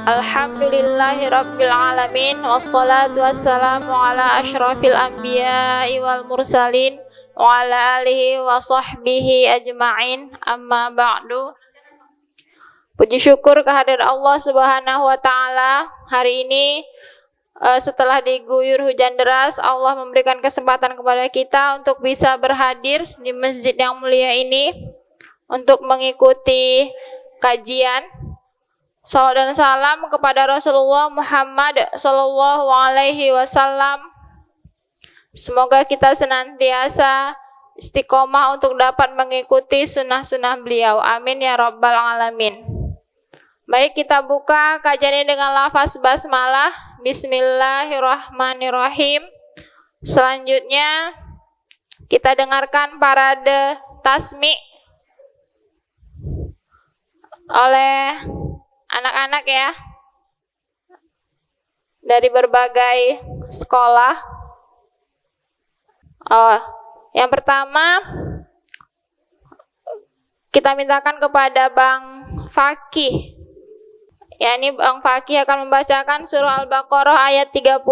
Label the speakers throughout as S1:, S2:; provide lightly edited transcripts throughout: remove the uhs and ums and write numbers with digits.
S1: Alhamdulillahirabbil alamin wassalatu wassalamu ala asyrafil anbiya'i wal mursalin wa ala alihi wa sahbihi ajma'in, amma ba'du. Puji syukur kehadirat Allah Subhanahu wa taala. Hari ini setelah diguyur hujan deras, Allah memberikan kesempatan kepada kita untuk bisa berhadir di masjid yang mulia ini untuk mengikuti kajian. Salawat dan salam kepada Rasulullah Muhammad sallallahu alaihi wasallam. Semoga kita senantiasa istiqomah untuk dapat mengikuti sunnah-sunnah beliau. Amin ya rabbal alamin. Baik, kita buka kajian ini dengan lafaz basmalah. Bismillahirrahmanirrahim. Selanjutnya kita dengarkan parade tasmi' oleh anak-anak ya, dari berbagai sekolah. Yang pertama kita mintakan kepada Bang Fakih. Ya, ini Bang Fakih akan membacakan surah Al-Baqarah ayat 30.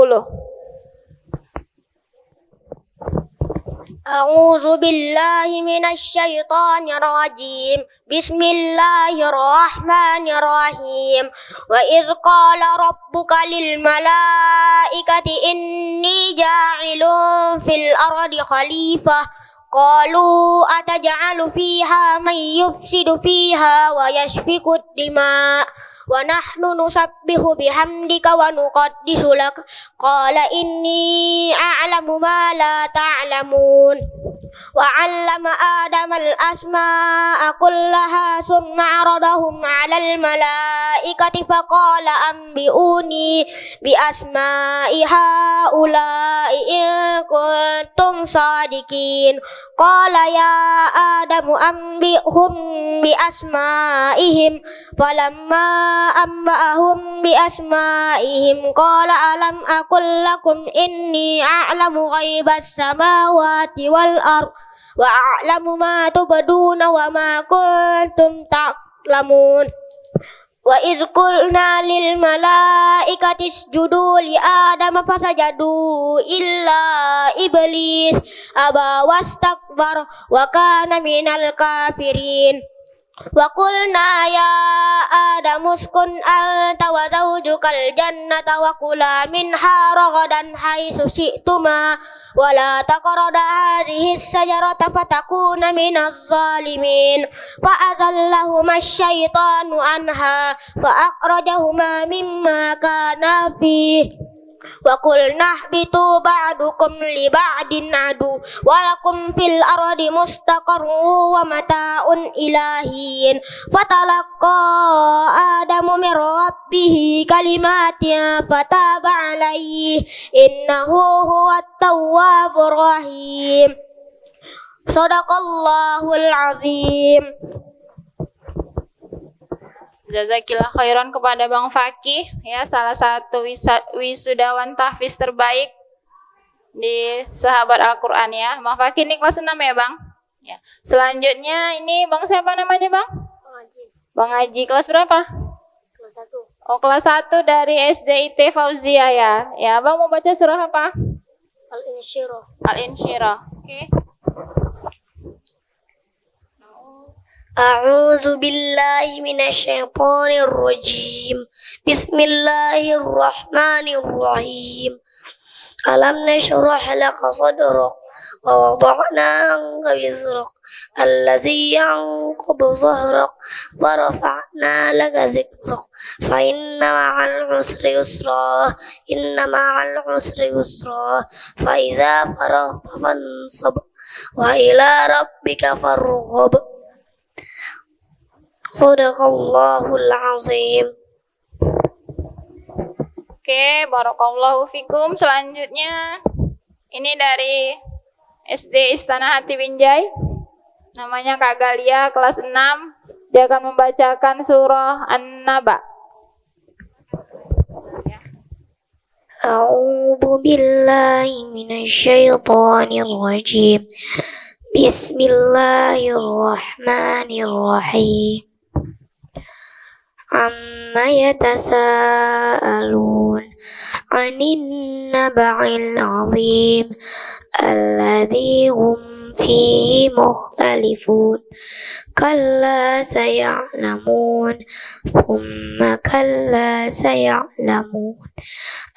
S2: A'udzu billahi minasy syaithanir rajim. Bismillahirrahmanirrahim. Wa idz qala rabbuka lil malaikati inni ja'ilun fil ardi khalifah qalu ataj'alu fiha man yufsidu fiha wa yasfiku dima wa nahnu nusabbihu bihamdika wa nuqaddisu lak qala inni a'lamu ma la ta'lamun wa 'allama adama al-asma'a kullaha summa 'aradahum 'alal malaikati faqala anbi'uni bi asma'i haula'i in kuntum sadiqin qala ya adamu anbi'hum bi asma'ihim falamma amba'ahum bi asma'ihim qala alam aqul lakum inni a'lamu ghaibas samawati wal ardh wa a'lamu ma tubduna wa ma kuntum ta'lamun wa iz qulna lil malaikati isjudu li adama fasajadu illa iblis aba wastakbar wa kana minal kafirin. Wa qulna ya Adamu uskun anta wa zawjukal jannata wa kula minha ragadan haitsu syi'tuma wa la taqraba hadhihi as-shajarata fatakuna minaz zalimin. Fa azallahuma asy-syaitanu anha fa akhrajahuma mimma kana fihi wa qulna ihbitu ba'dukum li ba'din adu wa lakum fil ardi mustaqarrun wa mata'un ilahin fatalaqqa adamu min rabbih kalimatin fataba alaihi innahu huwat tawwabur rahim. Shadaqallahul azim.
S1: Jazakillah khairan kepada Bang Fakih ya, salah satu wisudawan tahfiz terbaik di sahabat Al-Qur'an ya. Bang Fakih ini kelas 6 ya, Bang? Ya. Selanjutnya ini Bang siapa namanya, Bang?
S2: Bang Haji.
S1: Bang Haji kelas berapa?
S2: Kelas 1.
S1: Oh, kelas 1 dari SDIT Fauzia ya. Ya, Bang mau baca surah apa?
S2: Al-Insyirah.
S1: Al-Insyirah. Oke.
S2: A'udzu billahi minasy syaithanir rajim. Bismillahirrahmanirrahim. Alam nashrah laka sadrak wa wada'na 'anka wizrak allazi yanqudu dhahrak wa rafa'na laka zikrak fa inna ma'al usri yusra fa idza faraghta fansab wa ila rabbika farghab. Shadaqallahul azim.
S1: Oke, barakallahu fikum. Selanjutnya ini dari SD Istana Hati Binjai. Namanya Kak Galia, kelas 6. Dia akan membacakan surah An-Naba.
S2: A'udzu billahi minasy syaithanir rajim. Bismillahirrahmanirrahim. عما يتساءلون عن النبع العظيم الذي هم فيه مختلفون كلا سيعلمون ثم كلا سيعلمون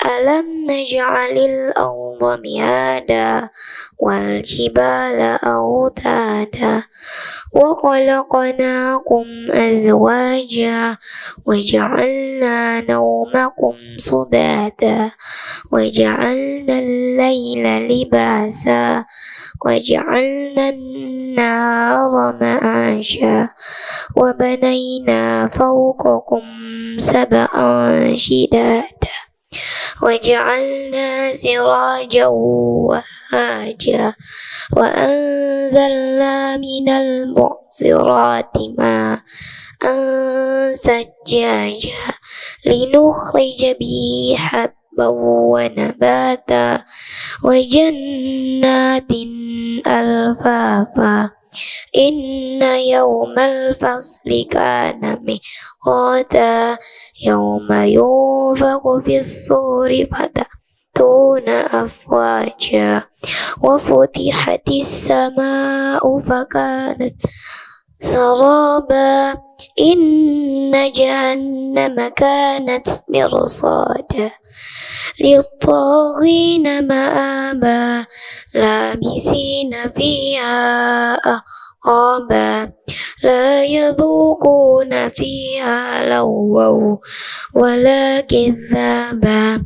S2: ألم نجعل الأرض مهادا والجبال أوتادا وخلقناكم أزواجا وجعلنا نومكم سباتا وجعلنا الليل لباسا وجعلنا النهار معاشا وبنينا فوقكم سبعا شدادا وجعلنا سراجا وهاجا وأنزلنا من المعصرات ماء ثجاجا لنخرج به حبا ونباتا وجنات ألفافا إن يوم الفصل كان ميقاتا يوم ينفخ في الصور فتأتون أفواجا وفتحت السماء فكانت سرابا إن جهنم كانت مرصادا للطاغين مآبا لابسين فيها أحقابا لا يذوقون فيها لغوا ولا كذابا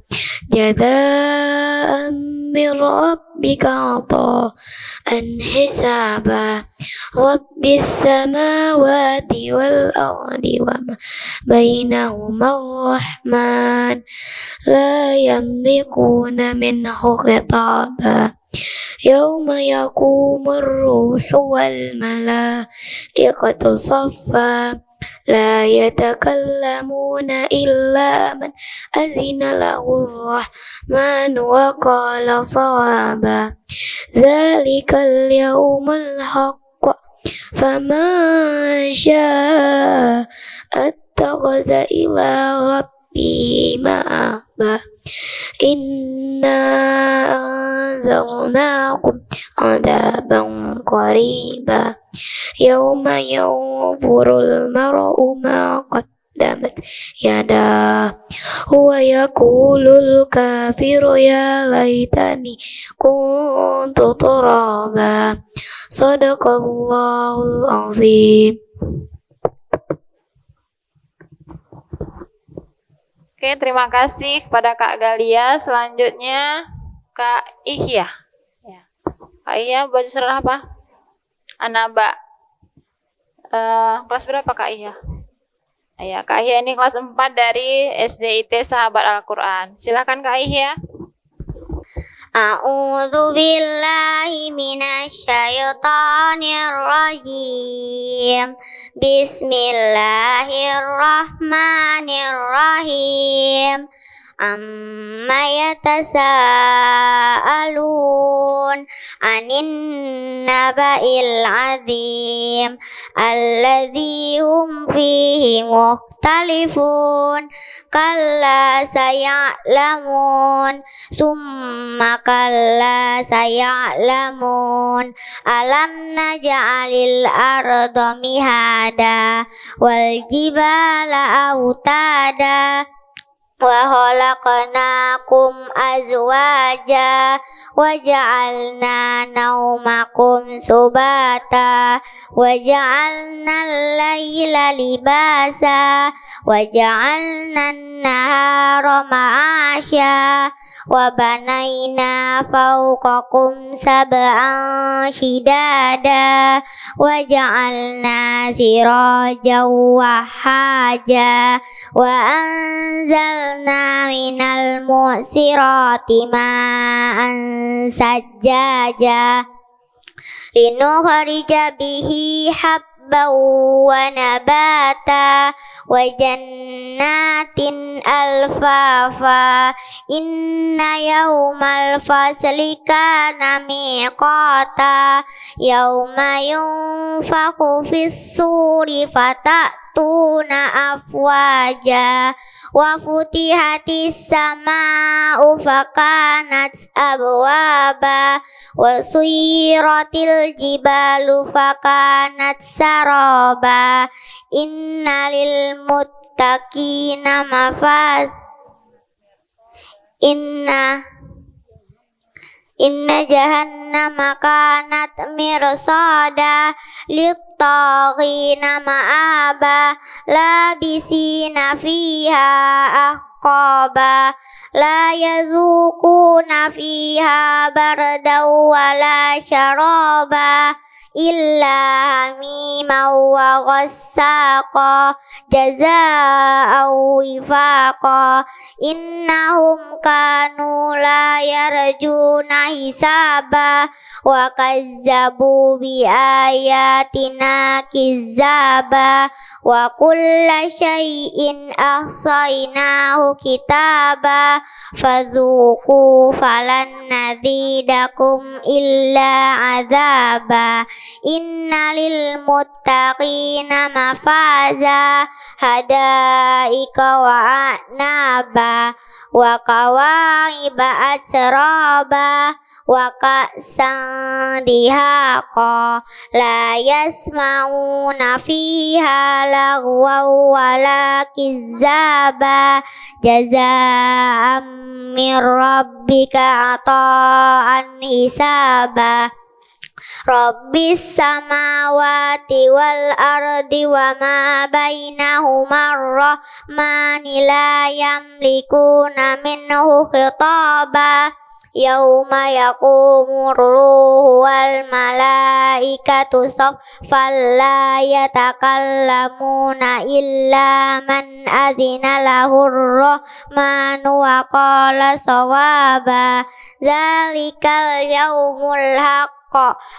S2: جزاء من ربك عطاء حسابا رب السماوات والأرض وما بينهما الرحمن لا يملكون منه خطابا يوم يقوم الروح والملائكة صفا لا يتكلمون إلا من أذن له الرحمن وقال صوابا ذلك اليوم الحق فمن شاء اتخذ إلى ربه مآبا إنا أنذرناكم عذابا قريبا يوم ينظر المرء ما قدمت يداه ويقول الكافر يا ليتني كنت ترابا صدق الله العظيم.
S1: Oke, terima kasih kepada Kak Galia. Selanjutnya Kak Ihya. Ya. Kak Ihya baju surah apa? Anaba. Kelas berapa Kak Ihya? Ya, Kak Ihya ini kelas 4 dari SDIT Sahabat Al-Quran. Silakan Kak Ihya.
S2: A'udzu billahi minasyaitonir rajim. Bismillahirrahmanirrahim. Amma yatasaalun anin naba'il azim alladzi hum fihi mukhtalifun kalla saya'lamun summa kalla saya'lamun alam naj'alil arda mihada wal jibala autada wa khalaqnakum azwaja wa ja'alna naumakum subata wa ja'alna al-laila libasa wa ja'alna an-nahara ma'asha wa banayna fawqakum sab'an shidada wa ja'alna sirajan wahaja wa anzalna minal mu'sirati ma'an sajjaja linukhrija bihi habban wa nabata wa jannatin alfafa. Inna yawmal fasli kana miqata yawma yunfakhu fis suri fatatuna afwaja wa futihatis sama'u fakanat abwaba wa suyiratil jibalu fakanat saraba. Inna lil muttaqina mafaz. Inna jahannama kanat mirsada lit-taghina ma'aba labisina fiha ahqaba la yazuquna fiha bardaw wala syaraba illa hamiman wa ghassaqa jazaa'an wifaqa. Innahum kanu la yarjuna hisaba wa kazzabu bi ayatina kizzaba wa kulla syai'in ahsaynahu kitaba fadzuqu falan nazidakum illa azaba. Inna lil muttaqina mafaza hadaika wa a'naba wa kawa'iba atraba wa ka'san dihaqa la yasma'una fiha lagwan wala kizzaba jazaa'an min rabbika ata'an hisaba. Rabbis samawati wal ardi wa ma bainahuma ar-rahmani la yamlikuna minhu khitaba. Yauma yaqumur ruhu wal malaikatu saffan la yatakallamuna illa man adzina lahur rahmanu wa qala sawaba. Zalikal yaumul haqq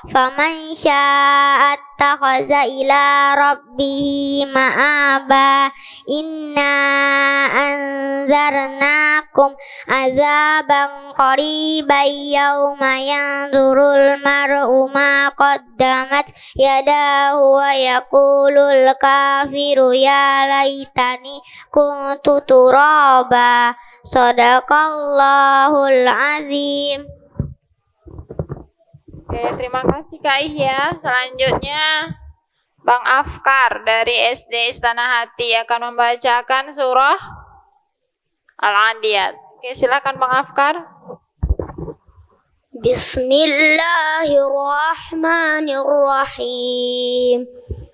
S2: faman syaa'a attakhadha ila rabbihi ma'aba. Inna anzarnakum azaban qariban yawma yanzurul mar'u ma qaddamat yadahu wa yaqulul kafiru ya laitani kuntu turaba. Shadaqallahul azim.
S1: Oke, terima kasih Kak Ihya. Selanjutnya Bang Afkar dari SD Istana Hati akan membacakan surah Al-Adiyat. Oke, silakan Bang Afkar.
S3: Bismillahirrahmanirrahim.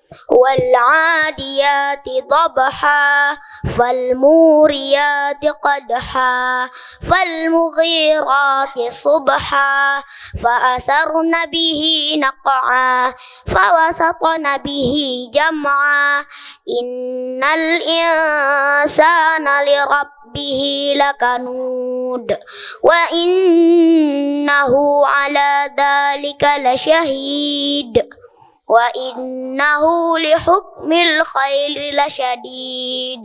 S3: والعاديات ضبحا فالموريات قدحا فالمغيرات صبحا فأثرن به نقعا فوسطن به جمعا إن الإنسان لربه لكنود وإنه على ذلك لشهيد وإنه لحكم الخير لشديد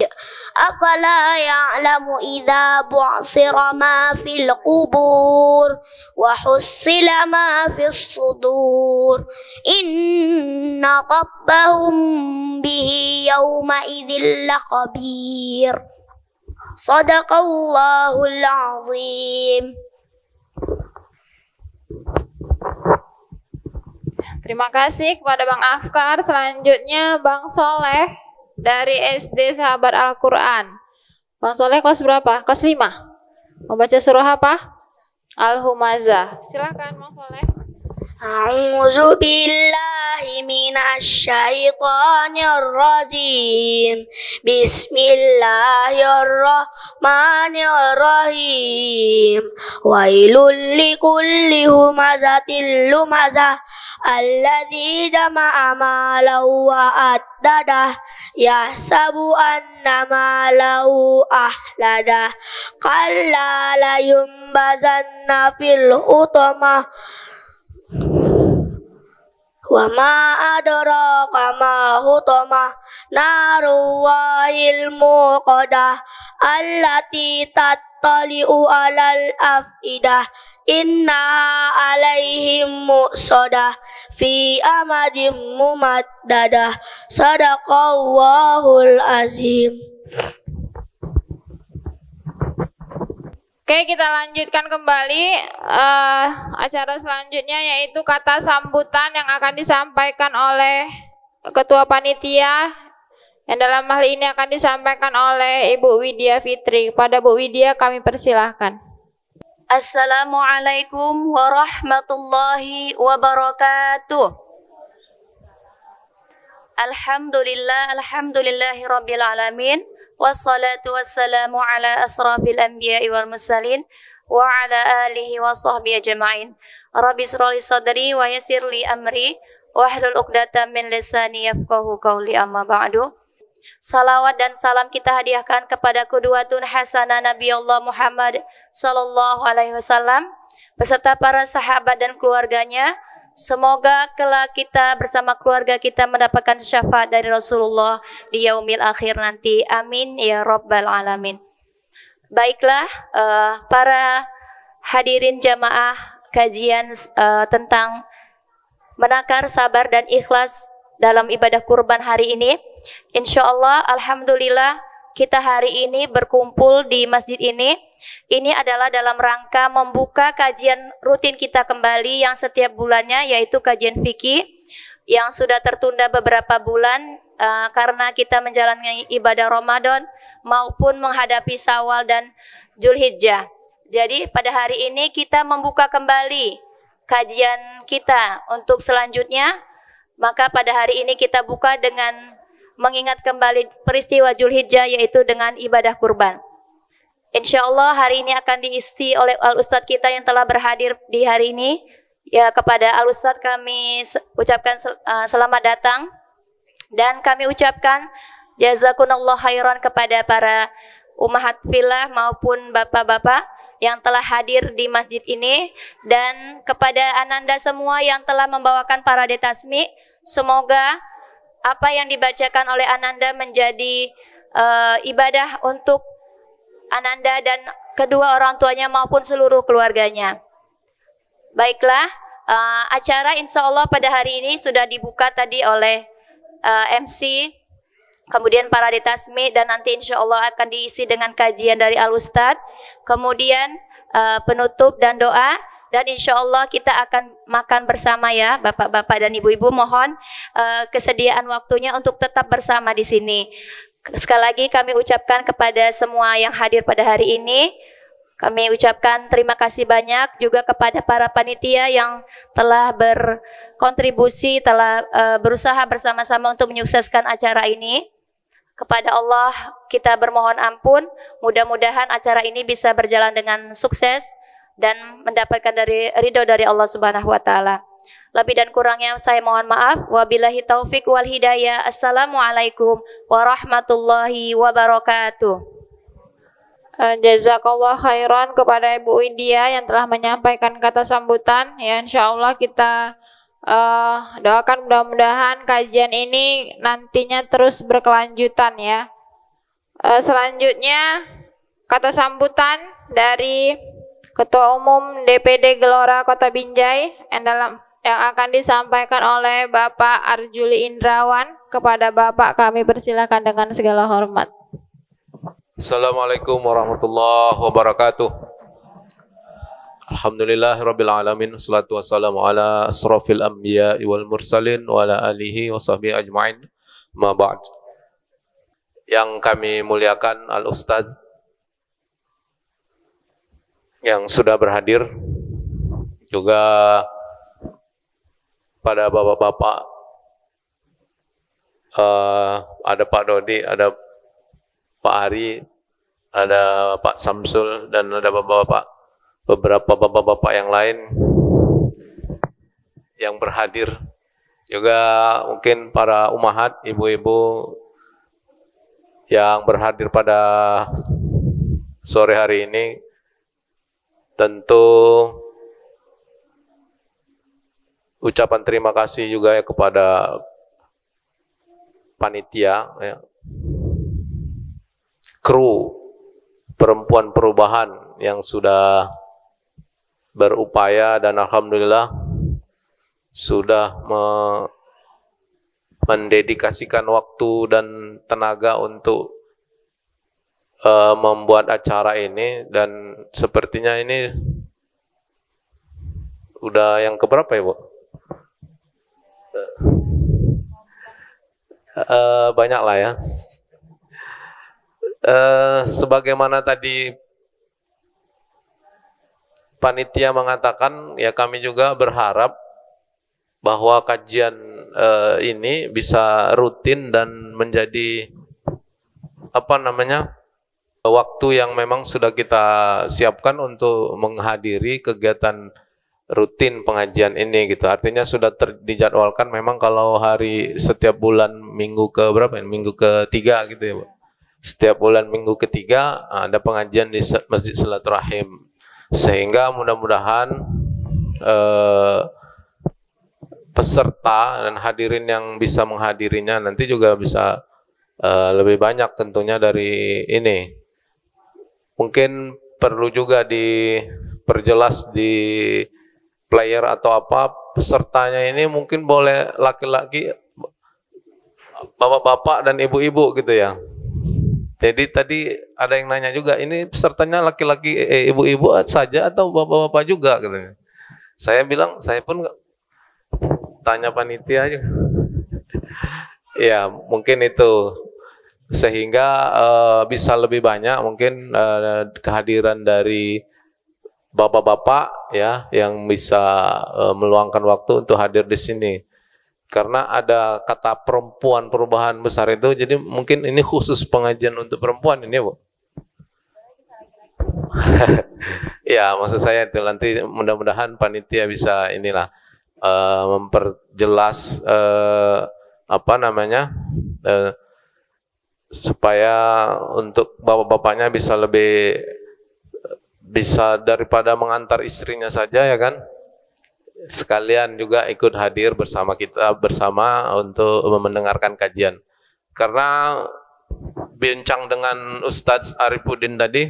S3: أفلا يعلم إذا بعصر ما في القبور وحصل ما في الصدور إن ربهم به يومئذ لخبير صدق الله العظيم.
S1: Terima kasih kepada Bang Afkar. Selanjutnya Bang Soleh dari SD Sahabat Al-Quran. Bang Soleh kelas berapa? Kelas 5. Mau baca surah apa? Al-Humazah. Silakan Bang Soleh.
S3: A'udzu billahi minasy syaithanir rajim. Bismillahirrahmanirrahim. Wailul likulli humazatil lumazah alladzi jama'a malahu wa addadah yahsabu anna malahu ahladah kalla la yumbazanna fil utamah Wa ma adraka ma hutamah narullahil muqadah allati tattali'u alal afidah inna alaihim muqsadah fi amadin mumaddadah sadaqallahul azim.
S1: Oke, kita lanjutkan kembali acara selanjutnya, yaitu kata sambutan yang akan disampaikan oleh Ketua Panitia, yang dalam hal ini akan disampaikan oleh Ibu Widya Fitri. Kepada Bu Widya kami persilahkan.
S4: Assalamualaikum warahmatullahi wabarakatuh. Alhamdulillahi rabbil alamin. Wassalatu wassalamu ala asrafil anbiya'i wal mursalin wa ala alihi wa sahbihi ajma'in. Rabbi shrah li sadri wa yassir li amri wahlul 'uqdatam min lisani yafqahu qawli, amma ba'du. Salawat dan salam kita hadiahkan kepada qudwatun hasanah Nabi Allah Muhammad sallallahu alaihi wasallam beserta para sahabat dan keluarganya. Semoga kelak kita bersama keluarga kita mendapatkan syafaat dari Rasulullah di yaumil akhir nanti. Amin ya rabbal alamin. Baiklah, para hadirin jamaah kajian tentang menakar sabar dan ikhlas dalam ibadah kurban hari ini. Insya Allah, alhamdulillah, kita hari ini berkumpul di masjid ini. Ini adalah dalam rangka membuka kajian rutin kita kembali yang setiap bulannya, yaitu kajian fikih yang sudah tertunda beberapa bulan karena kita menjalani ibadah Ramadan maupun menghadapi Syawal dan Zulhijjah. Jadi pada hari ini kita membuka kembali kajian kita untuk selanjutnya. Maka pada hari ini kita buka dengan mengingat kembali peristiwa Zulhijjah, yaitu dengan ibadah kurban. Insya Allah hari ini akan diisi oleh Al-Ustadz kita yang telah berhadir di hari ini. Ya, kepada Al-Ustadz kami ucapkan selamat datang. Dan kami ucapkan jazakumullah khairan kepada para ummahat fillah maupun bapak-bapak yang telah hadir di masjid ini. Dan kepada ananda semua yang telah membawakan parade tasmi, semoga apa yang dibacakan oleh ananda menjadi ibadah untuk ananda dan kedua orang tuanya maupun seluruh keluarganya. Baiklah, acara insya Allah pada hari ini sudah dibuka tadi oleh MC, kemudian parade tasmi, dan nanti insya Allah akan diisi dengan kajian dari Al-Ustadz, kemudian penutup dan doa, dan insya Allah kita akan makan bersama ya bapak-bapak dan ibu-ibu. Mohon kesediaan waktunya untuk tetap bersama di sini. Sekali lagi kami ucapkan kepada semua yang hadir pada hari ini, kami ucapkan terima kasih banyak juga kepada para panitia yang telah berkontribusi, telah berusaha bersama-sama untuk menyukseskan acara ini. Kepada Allah kita bermohon ampun, mudah-mudahan acara ini bisa berjalan dengan sukses dan mendapatkan ridho dari Allah Subhanahu wa taala. Lebih dan kurangnya saya mohon maaf. Wabillahi taufik wal hidayah. Assalamualaikum warahmatullahi wabarakatuh.
S1: Jazakallah khairan kepada Ibu Widya yang telah menyampaikan kata sambutan. Ya, insya Allah kita doakan mudah-mudahan kajian ini nantinya terus berkelanjutan ya. Selanjutnya kata sambutan dari Ketua Umum DPD Gelora Kota Binjai yang akan disampaikan oleh Bapak Arjuli Indrawan. Kepada Bapak kami persilakan dengan segala hormat.
S5: Assalamualaikum warahmatullahi wabarakatuh. Alhamdulillahirabbil alamin, wassalatu wassalamu ala asrafil anbiya'i wal mursalin wa ala alihi wa sahbihi ajma'in. Ma ba'd. Yang kami muliakan Al-Ustadz yang sudah berhadir, juga pada bapak-bapak, ada Pak Dodi, ada Pak Ari, ada Pak Samsul, dan ada beberapa bapak-bapak yang lain yang berhadir. Juga mungkin para umahat, ibu-ibu yang berhadir pada sore hari ini. Tentu ucapan terima kasih juga ya kepada panitia, ya, kru perempuan perubahan yang sudah berupaya dan alhamdulillah sudah mendedikasikan waktu dan tenaga untuk membuat acara ini, dan sepertinya ini udah yang keberapa ya, Bu? Banyak lah ya. Sebagaimana tadi panitia mengatakan, ya kami juga berharap bahwa kajian ini bisa rutin dan menjadi waktu yang memang sudah kita siapkan untuk menghadiri kegiatan rutin pengajian ini gitu. Artinya sudah dijadwalkan memang kalau hari setiap bulan minggu ke berapa ya? Minggu ketiga gitu ya, Bu. Setiap bulan minggu ketiga ada pengajian di Masjid Silaturahim. Sehingga mudah-mudahan peserta dan hadirin yang bisa menghadirinya nanti juga bisa lebih banyak tentunya dari ini. Mungkin perlu juga diperjelas di player atau apa, pesertanya ini mungkin boleh laki-laki, bapak-bapak dan ibu-ibu gitu ya. Jadi tadi ada yang nanya juga, ini pesertanya laki-laki, ibu-ibu saja atau bapak-bapak juga gitu. Saya bilang, saya pun tanya panitia aja. Ya, mungkin itu. Sehingga bisa lebih banyak mungkin kehadiran dari bapak-bapak ya yang bisa meluangkan waktu untuk hadir di sini. Karena ada kata perempuan perubahan besar itu, jadi mungkin ini khusus pengajian untuk perempuan ini, Bu. Ya, maksud saya itu nanti mudah-mudahan panitia bisa inilah memperjelas supaya untuk bapak-bapaknya bisa lebih bisa daripada mengantar istrinya saja ya kan, sekalian juga ikut hadir bersama kita bersama untuk mendengarkan kajian. Karena bincang dengan Ustadz Arifuddin tadi,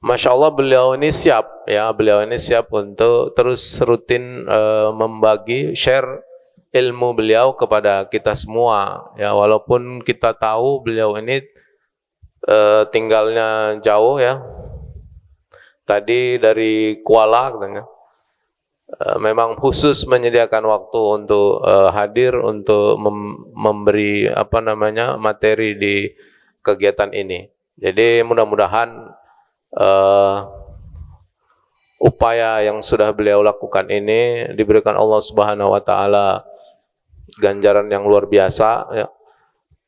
S5: Masya Allah beliau ini siap ya, beliau ini siap untuk terus rutin membagi share ilmu beliau kepada kita semua ya, walaupun kita tahu beliau ini tinggalnya jauh ya, tadi dari Kuala katanya, memang khusus menyediakan waktu untuk hadir untuk memberi materi di kegiatan ini. Jadi mudah-mudahan upaya yang sudah beliau lakukan ini diberikan Allah Subhanahu wa taala ganjaran yang luar biasa ya.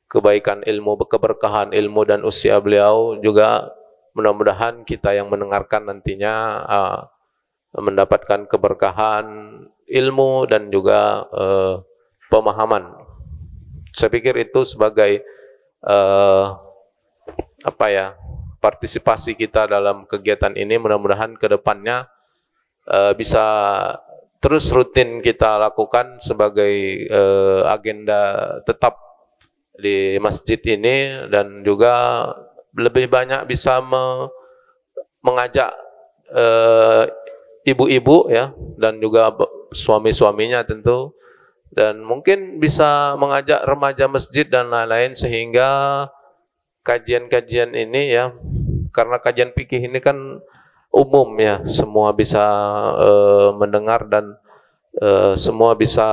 S5: Kebaikan ilmu, keberkahan ilmu dan usia beliau juga mudah-mudahan kita yang mendengarkan nantinya mendapatkan keberkahan ilmu dan juga pemahaman. Saya pikir itu sebagai partisipasi kita dalam kegiatan ini, mudah-mudahan ke depannya bisa terus rutin kita lakukan sebagai agenda tetap di masjid ini, dan juga lebih banyak bisa mengajak ibu-ibu ya, dan juga suami-suaminya tentu, dan mungkin bisa mengajak remaja masjid dan lain-lain, sehingga kajian-kajian ini ya, karena kajian fikih ini kan umum ya, semua bisa mendengar dan semua bisa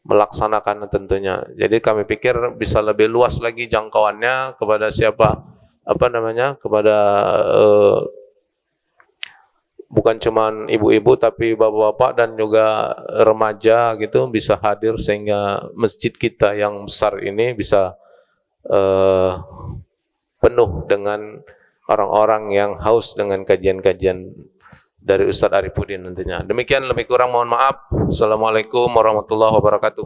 S5: melaksanakan tentunya. Jadi kami pikir bisa lebih luas lagi jangkauannya kepada siapa, kepada bukan cuma ibu-ibu tapi bapak-bapak dan juga remaja gitu bisa hadir, sehingga masjid kita yang besar ini bisa penuh dengan orang-orang yang haus dengan kajian-kajian dari Ustadz Arifuddin nantinya. Demikian, lebih kurang mohon maaf. Assalamualaikum warahmatullahi wabarakatuh.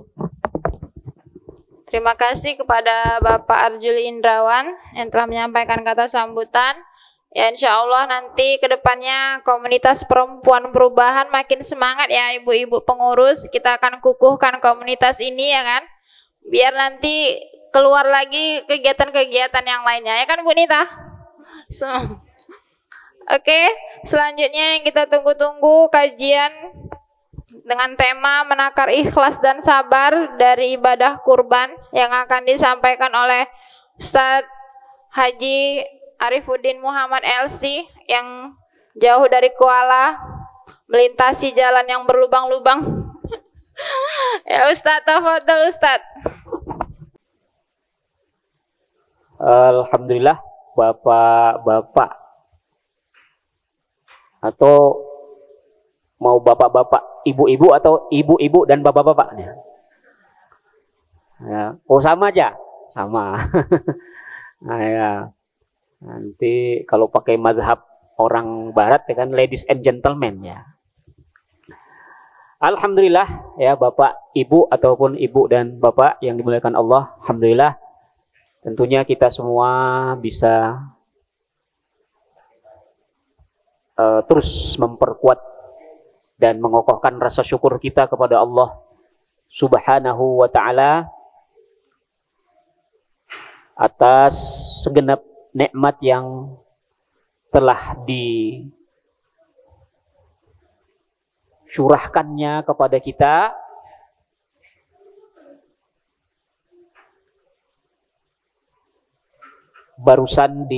S1: Terima kasih kepada Bapak Arjuli Indrawan yang telah menyampaikan kata sambutan. Ya insya Allah nanti kedepannya komunitas perempuan perubahan makin semangat ya ibu-ibu pengurus. Kita akan kukuhkan komunitas ini ya kan. Biar nanti keluar lagi kegiatan-kegiatan yang lainnya ya kan Bu Nita. Oke, selanjutnya yang kita tunggu-tunggu kajian dengan tema menakar ikhlas dan sabar dari ibadah kurban yang akan disampaikan oleh Ustadz Haji Arifuddin Muhammad LC yang jauh dari Kuala melintasi jalan yang berlubang-lubang. Ya Ustadz, tafadhol Ustadz.
S6: Alhamdulillah, bapak-bapak atau mau bapak-bapak, ibu-ibu atau ibu-ibu dan bapak-bapaknya. Ya, oh sama aja, sama. Nah, ya. Nanti kalau pakai mazhab orang barat ya kan ladies and gentlemen ya. Alhamdulillah ya Bapak, Ibu ataupun Ibu dan Bapak yang dimuliakan Allah. Alhamdulillah tentunya kita semua bisa terus memperkuat dan mengokohkan rasa syukur kita kepada Allah Subhanahu wa ta'ala atas segenap nikmat yang telah disyurahkannya kepada kita. Barusan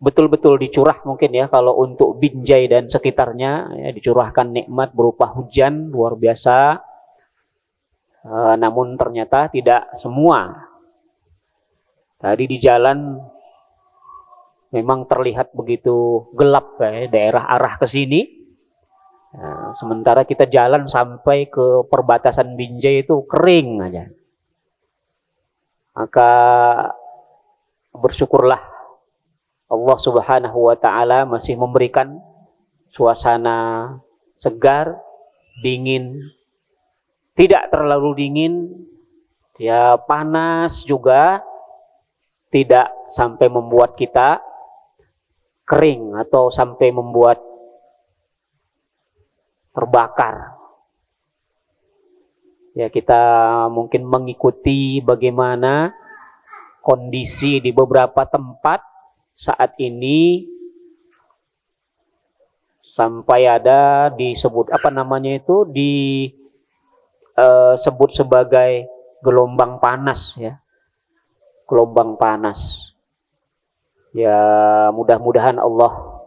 S6: betul-betul dicurah mungkin ya kalau untuk Binjai dan sekitarnya ya, dicurahkan nikmat berupa hujan luar biasa. Namun ternyata tidak semua. Tadi di jalan memang terlihat begitu gelap ya, daerah arah ke sini. Nah, sementara kita jalan sampai ke perbatasan Binjai itu kering aja. Maka bersyukurlah Allah Subhanahu wa ta'ala masih memberikan suasana segar, dingin, tidak terlalu dingin, ya panas juga, tidak sampai membuat kita kering atau sampai membuat terbakar. Ya kita mungkin mengikuti bagaimana kondisi di beberapa tempat saat ini sampai ada disebut apa namanya itu disebut sebagai gelombang panas ya. Gelombang panas. Ya mudah-mudahan Allah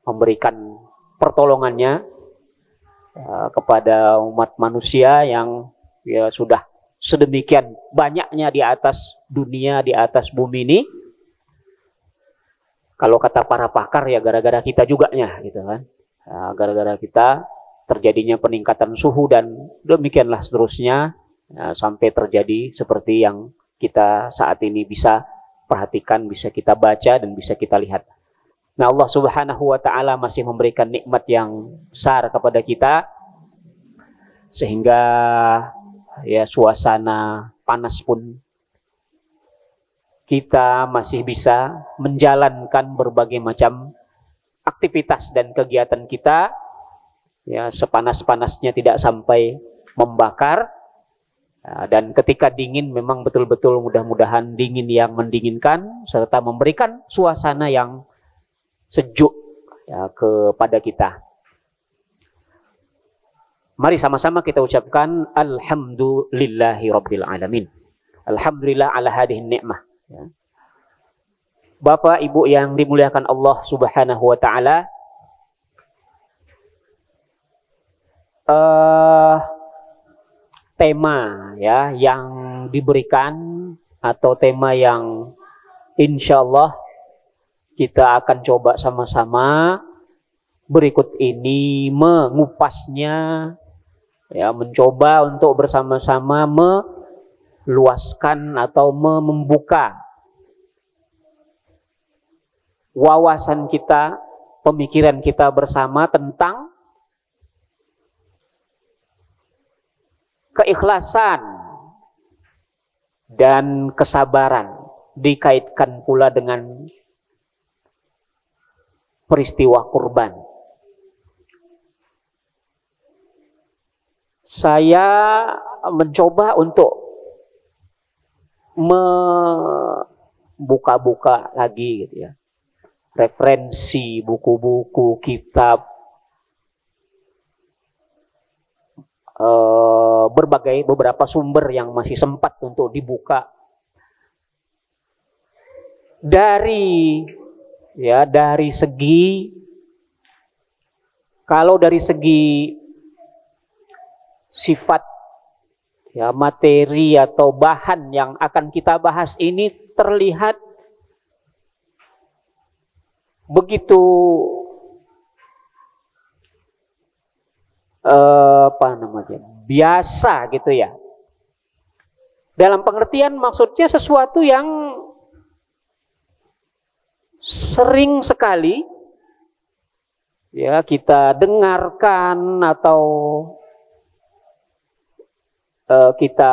S6: memberikan pertolongannya kepada umat manusia yang ya sudah sedemikian banyaknya di atas dunia, di atas bumi ini. Kalau kata para pakar ya gara-gara kita juga gitu kan. Gara-gara kita terjadinya peningkatan suhu dan demikianlah seterusnya sampai terjadi seperti yang kita saat ini bisa perhatikan, bisa kita baca dan bisa kita lihat. Nah Allah Subhanahu wa ta'ala masih memberikan nikmat yang besar kepada kita sehingga ya suasana panas pun kita masih bisa menjalankan berbagai macam aktivitas dan kegiatan kita ya sepanas-panasnya tidak sampai membakar. Dan ketika dingin memang betul-betul mudah-mudahan dingin yang mendinginkan serta memberikan suasana yang sejuk ya, kepada kita. Mari sama-sama kita ucapkan Alhamdulillahi Rabbil Alamin. Alhamdulillah ala hadihin ni'mah. Ya. Bapak Ibu yang dimuliakan Allah Subhanahu wa ta'ala, tema ya yang diberikan atau tema yang insya Allah kita akan coba sama-sama berikut ini mengupasnya ya, mencoba untuk bersama-sama meluaskan atau membuka wawasan kita, pemikiran kita bersama tentang keikhlasan dan kesabaran dikaitkan pula dengan peristiwa kurban. Saya mencoba untuk membuka-buka lagi gitu ya, referensi buku-buku, kitab, beberapa sumber yang masih sempat untuk dibuka. Dari segi, kalau dari segi sifat ya, materi atau bahan yang akan kita bahas ini terlihat begitu biasa gitu ya. Dalam pengertian maksudnya sesuatu yang sering sekali ya kita dengarkan atau kita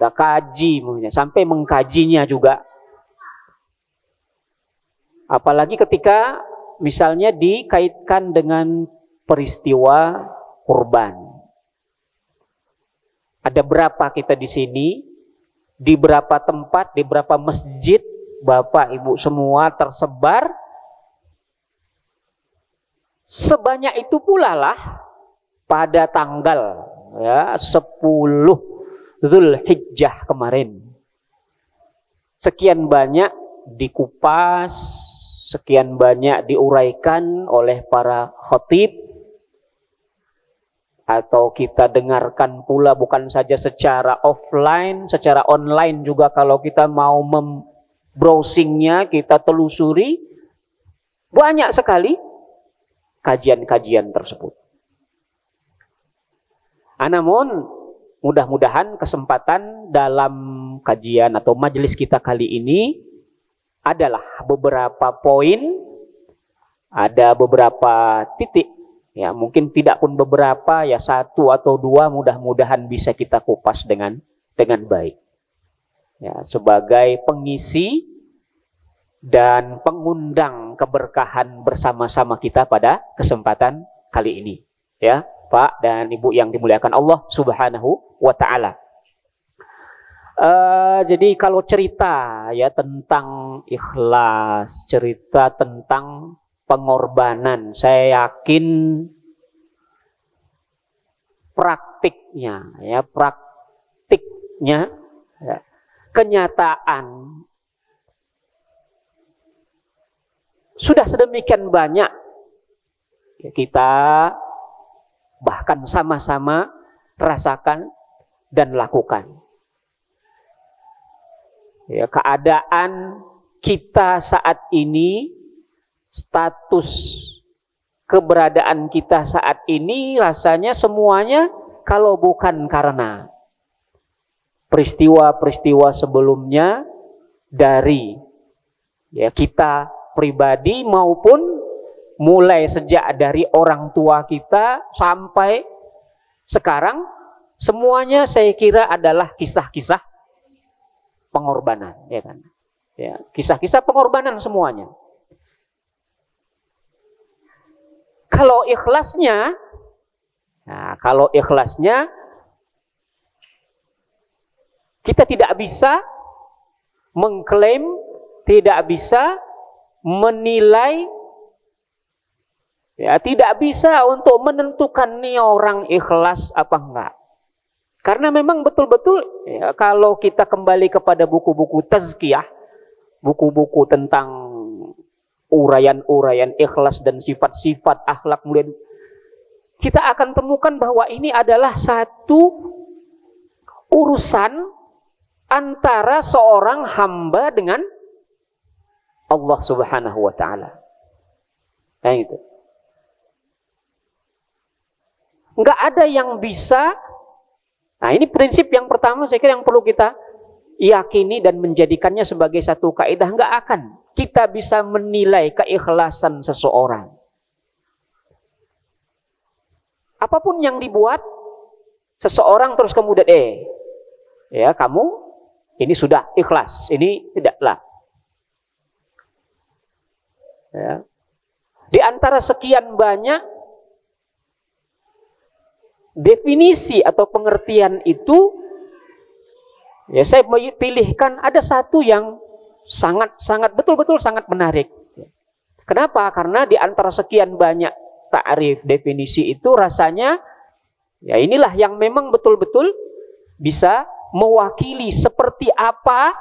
S6: kaji, sampai mengkajinya juga. Apalagi ketika misalnya dikaitkan dengan peristiwa kurban. Ada berapa kita di sini, di berapa tempat, di berapa masjid, Bapak Ibu semua tersebar. Sebanyak itu pula lah pada tanggal ya 10 Zulhijjah kemarin. Sekian banyak dikupas, sekian banyak diuraikan oleh para khatib, atau kita dengarkan pula bukan saja secara offline, secara online juga. Kalau kita mau browsingnya, kita telusuri, banyak sekali kajian-kajian tersebut. Namun mudah-mudahan kesempatan dalam kajian atau majelis kita kali ini adalah beberapa poin, ada beberapa titik, ya mungkin tidak pun beberapa, ya 1 atau 2, mudah-mudahan bisa kita kupas dengan baik. Ya, sebagai pengisi dan pengundang keberkahan bersama-sama kita pada kesempatan kali ini, ya Pak dan Ibu yang dimuliakan Allah Subhanahu wa Ta'ala. Jadi kalau cerita ya tentang ikhlas, cerita tentang pengorbanan, saya yakin praktiknya, ya kenyataan sudah sedemikian banyak ya, kita bahkan sama-sama rasakan dan lakukan. Ya, keadaan kita saat ini, status keberadaan kita saat ini, rasanya semuanya kalau bukan karena peristiwa-peristiwa sebelumnya dari ya kita pribadi maupun mulai sejak dari orang tua kita sampai sekarang, semuanya saya kira adalah kisah-kisah pengorbanan, ya kan? Ya, kisah-kisah pengorbanan semuanya. Kalau ikhlasnya, kita tidak bisa mengklaim, tidak bisa menilai, ya tidak bisa untuk menentukan nih orang ikhlas apa enggak. Karena memang betul-betul ya, kalau kita kembali kepada buku-buku tazkiyah, buku-buku tentang uraian-uraian ikhlas dan sifat-sifat akhlak mulia, kita akan temukan bahwa ini adalah satu urusan antara seorang hamba dengan Allah Subhanahu wa Ta'ala. Nah, gitu. Enggak ada yang bisa. Nah, ini prinsip yang pertama saya kira yang perlu kita yakini dan menjadikannya sebagai satu kaidah. Enggak akan kita bisa menilai keikhlasan seseorang. Apapun yang dibuat seseorang terus kemudian ya kamu ini sudah ikhlas, ini tidaklah. Ya. Di antara sekian banyak definisi atau pengertian itu, ya saya pilihkan ada satu yang sangat betul-betul sangat menarik. Kenapa? Karena di antara sekian banyak ta'rif definisi itu rasanya ya inilah yang memang betul-betul bisa mewakili seperti apa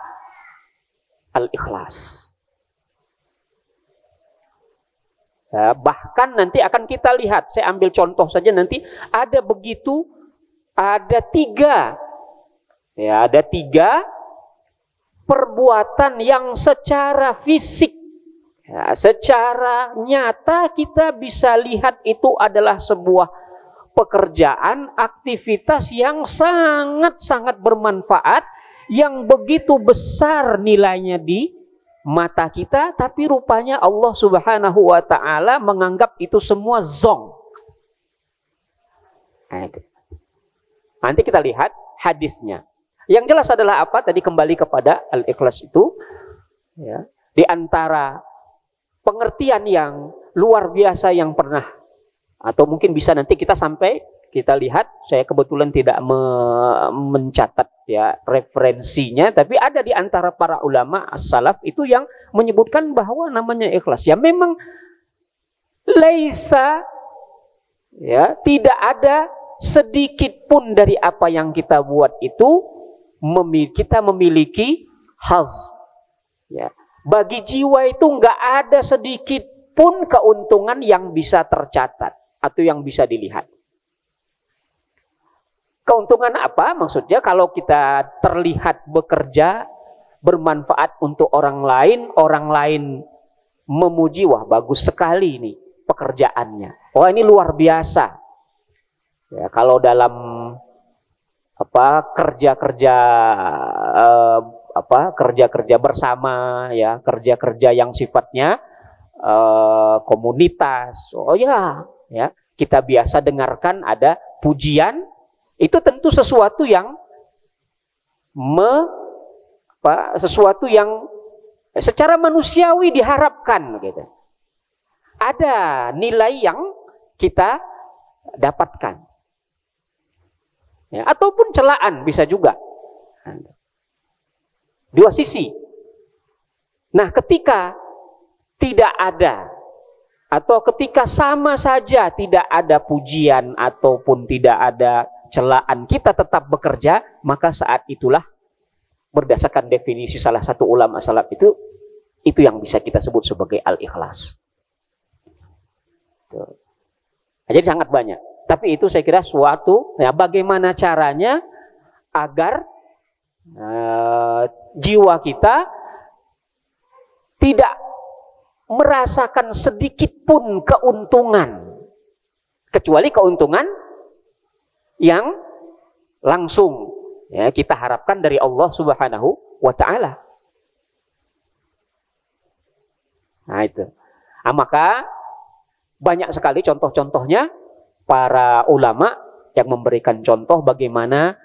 S6: al-ikhlas. Ya, bahkan nanti akan kita lihat, saya ambil contoh saja nanti ada tiga perbuatan yang secara fisik, ya, secara nyata kita bisa lihat itu adalah sebuah pekerjaan, aktivitas yang sangat-sangat bermanfaat, yang begitu besar nilainya di mata kita, tapi rupanya Allah Subhanahu wa ta'ala menganggap itu semua zong. Nanti kita lihat hadisnya. Yang jelas adalah apa? Tadi kembali kepada al-ikhlas itu, ya, di antara pengertian yang luar biasa yang pernah, atau mungkin bisa nanti kita sampai kita lihat, saya kebetulan tidak mencatat ya referensinya, tapi ada di antara para ulama as-salaf itu yang menyebutkan bahwa namanya ikhlas ya memang laisa, ya tidak ada sedikit pun dari apa yang kita buat itu kita memiliki haz, ya bagi jiwa itu nggak ada sedikit pun keuntungan yang bisa tercatat atau yang bisa dilihat. Keuntungan apa? Maksudnya kalau kita terlihat bekerja, bermanfaat untuk orang lain memuji, wah bagus sekali ini pekerjaannya. Wah ini luar biasa. Ya, kalau dalam kerja-kerja bersama, ya kerja-kerja yang sifatnya komunitas. Oh ya, kita biasa dengarkan ada pujian. Itu tentu sesuatu yang secara manusiawi diharapkan gitu. Ada nilai yang kita dapatkan. Ya, ataupun celaan bisa juga. Dua sisi. Nah, ketika tidak ada atau ketika sama saja tidak ada pujian ataupun tidak ada celaan, kita tetap bekerja, maka saat itulah berdasarkan definisi salah satu ulama salaf itu yang bisa kita sebut sebagai al-ikhlas. Jadi sangat banyak. Tapi itu saya kira suatu, ya bagaimana caranya agar jiwa kita tidak merasakan sedikit pun keuntungan, kecuali keuntungan yang langsung ya kita harapkan dari Allah Subhanahu wa ta'ala. Nah itu. Maka banyak sekali contoh-contohnya para ulama yang memberikan contoh bagaimana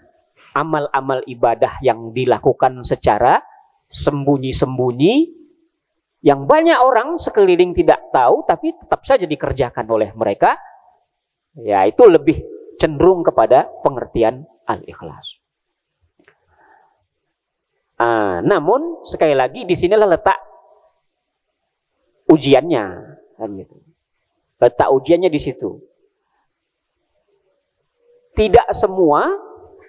S6: amal-amal ibadah yang dilakukan secara sembunyi-sembunyi, yang banyak orang sekeliling tidak tahu tapi tetap saja dikerjakan oleh mereka, ya itu lebih cenderung kepada pengertian al-ikhlas. Namun sekali lagi di sinilah letak ujiannya, kan gitu. Letak ujiannya di situ. Tidak semua